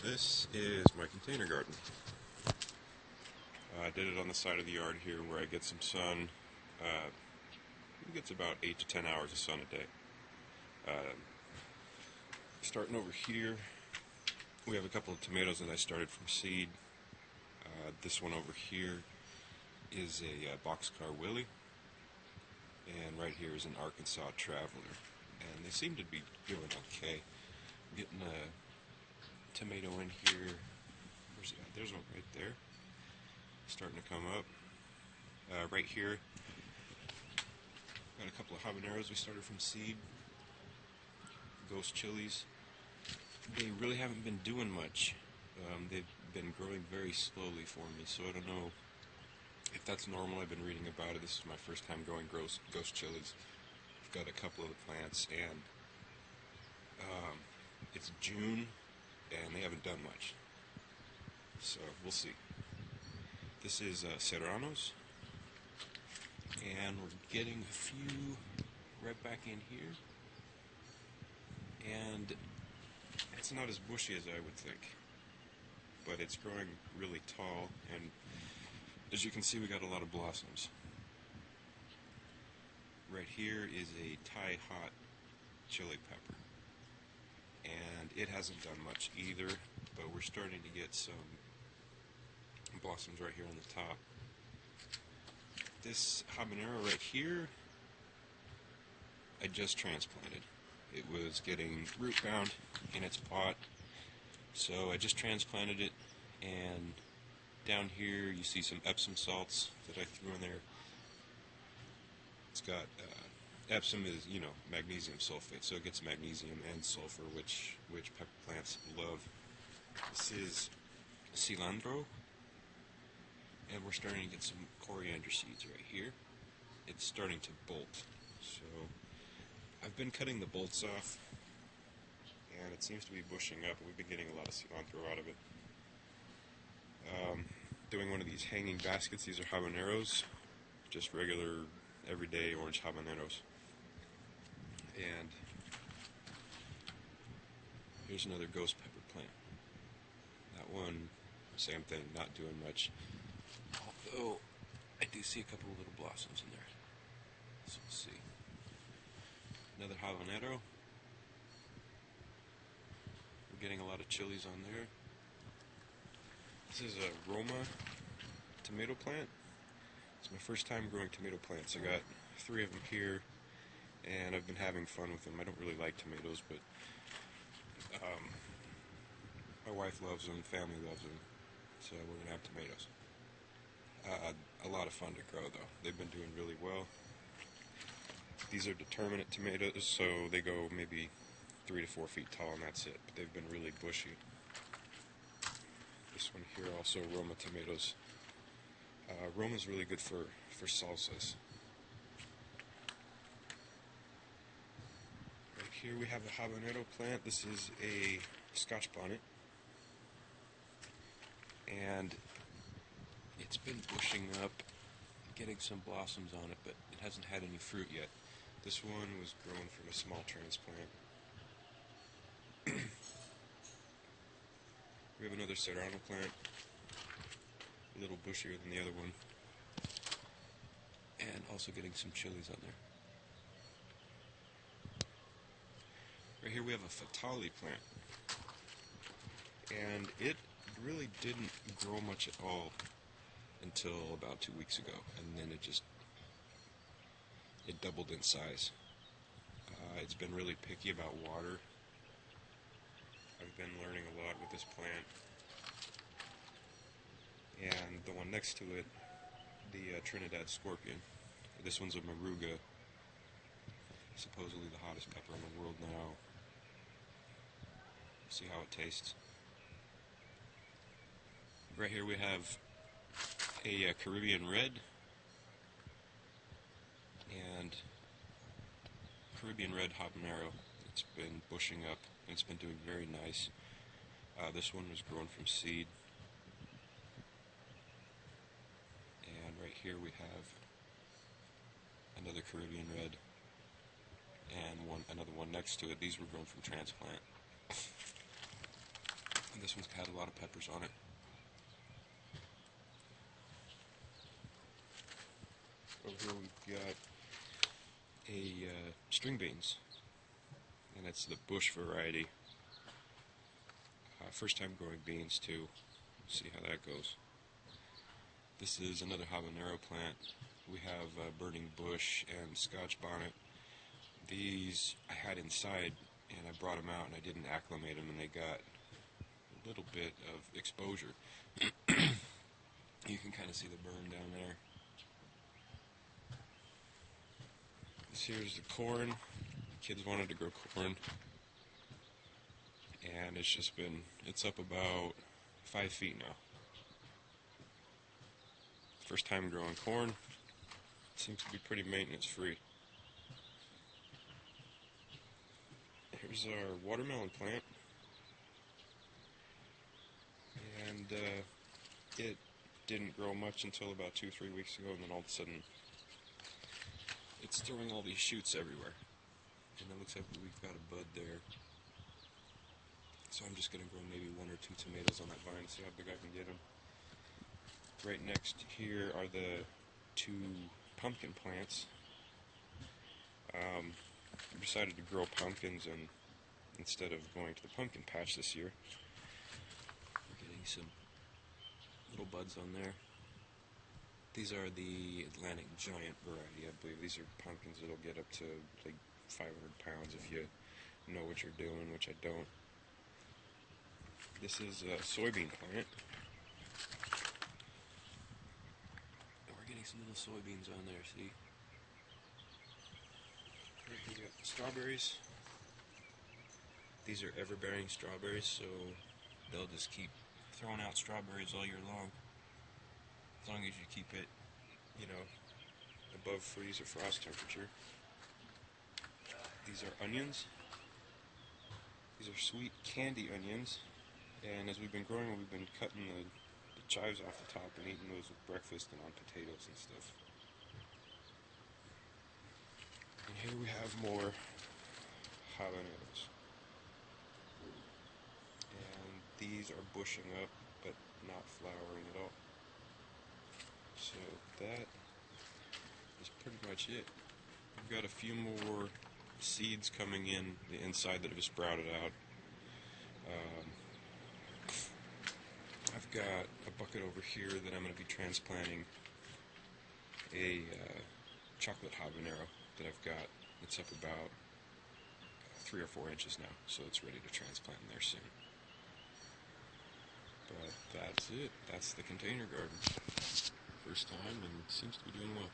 This is my container garden. I did it on the side of the yard here where I get some sun. It gets about 8 to 10 hours of sun a day. Starting over here, we have a couple of tomatoes that I started from seed. This one over here is a Boxcar Willie, and right here is an Arkansas Traveler, and they seem to be doing okay. I'm getting a tomato in here. Where's it at? There's one right there, starting to come up. Right here, got a couple of habaneros we started from seed. Ghost chilies. They really haven't been doing much. They've been growing very slowly for me, so I don't know if that's normal. I've been reading about it. This is my first time growing ghost chilies. I've got a couple of the plants, and it's June, and they haven't done much. So we'll see. This is serranos, and we're getting a few right back in here, and it's not as bushy as I would think, but it's growing really tall, and as you can see, we got a lot of blossoms. Right here is a Thai hot chili pepper, and it hasn't done much either, but we're starting to get some blossoms right here on the top. This habanero right here, I just transplanted. It was getting root bound in its pot, so I just transplanted it, and down here you see some Epsom salts that I threw in there. It's got Epsom is, magnesium sulfate, so it gets magnesium and sulfur, which pepper plants love. This is cilantro, and we're starting to get some coriander seeds right here. It's starting to bolt, so I've been cutting the bolts off, and it seems to be bushing up. We've been getting a lot of cilantro out of it. Doing one of these hanging baskets. These are habaneros, just regular, everyday orange habaneros. And here's another ghost pepper plant. That one, same thing, not doing much. Although, I do see a couple of little blossoms in there. So we'll see. Another habanero. We're getting a lot of chilies on there. This is a Roma tomato plant. It's my first time growing tomato plants. I got 3 of them here, and I've been having fun with them. I don't really like tomatoes, but my wife loves them, family loves them, so we're going to have tomatoes. A lot of fun to grow, though. They've been doing really well. These are determinate tomatoes, so they go maybe 3 to 4 feet tall, and that's it. But they've been really bushy. This one here, also Roma tomatoes. Roma is really good for salsas. Right here we have a habanero plant. This is a Scotch bonnet, and it's been bushing up, getting some blossoms on it, but it hasn't had any fruit yet. This one was grown from a small transplant. We have another serrano plant, a little bushier than the other one, and also getting some chilies on there. Right here we have a fertilize plant, and it really didn't grow much at all until about 2 weeks ago, and then it doubled in size. It's been really picky about water. I've been learning a lot with this plant. And the one next to it, the Trinidad Scorpion. This one's a Moruga, supposedly the hottest pepper in the world now. See how it tastes. Right here we have a Caribbean Red and Caribbean Red habanero. It's been bushing up, and it's been doing very nice. This one was grown from seed. And right here we have another Caribbean Red and another one next to it. These were grown from transplant. And this This one's had a lot of peppers on it. Over here we've got a string beans, and it's the bush variety. First time growing beans too. See how that goes. This is another habanero plant. We have burning bush and Scotch bonnet. These I had inside, and I brought them out, and I didn't acclimate them, and they got a little bit of exposure. You can kind of see the burn down there. This here's the corn. The kids wanted to grow corn, and it's up about 5 feet now. First time growing corn. Seems to be pretty maintenance free. Here's our watermelon plant, and it didn't grow much until about 2-3 weeks ago, and then all of a sudden it's throwing all these shoots everywhere, and it looks like we've got a bud there. So I'm just going to grow maybe 1 or 2 tomatoes on that vine and see how big I can get them. Right next here are the 2 pumpkin plants. I decided to grow pumpkins, and instead of going to the pumpkin patch this year, we're getting some little buds on there. These are the Atlantic Giant variety, I believe. These are pumpkins that'll get up to like 500 pounds if you know what you're doing, which I don't. This is a soybean plant. And we're getting some little soybeans on there, see? We got strawberries. These are ever-bearing strawberries, so they'll just keep throwing out strawberries all year long. As long as you keep it, above freeze or frost temperature. These are onions. These are sweet candy onions. And as we've been growing them, we've been cutting the chives off the top and eating those with breakfast and on potatoes and stuff. And here we have more habaneros. And these are bushing up, but not flowering at all. So that is pretty much it. We've got a few more seeds coming in the inside that have sprouted out. I've got a bucket over here that I'm going to be transplanting a chocolate habanero that I've got. It's up about 3 or 4 inches now, so it's ready to transplant in there soon. But that's it. That's the container garden. First time, and seems to be doing well.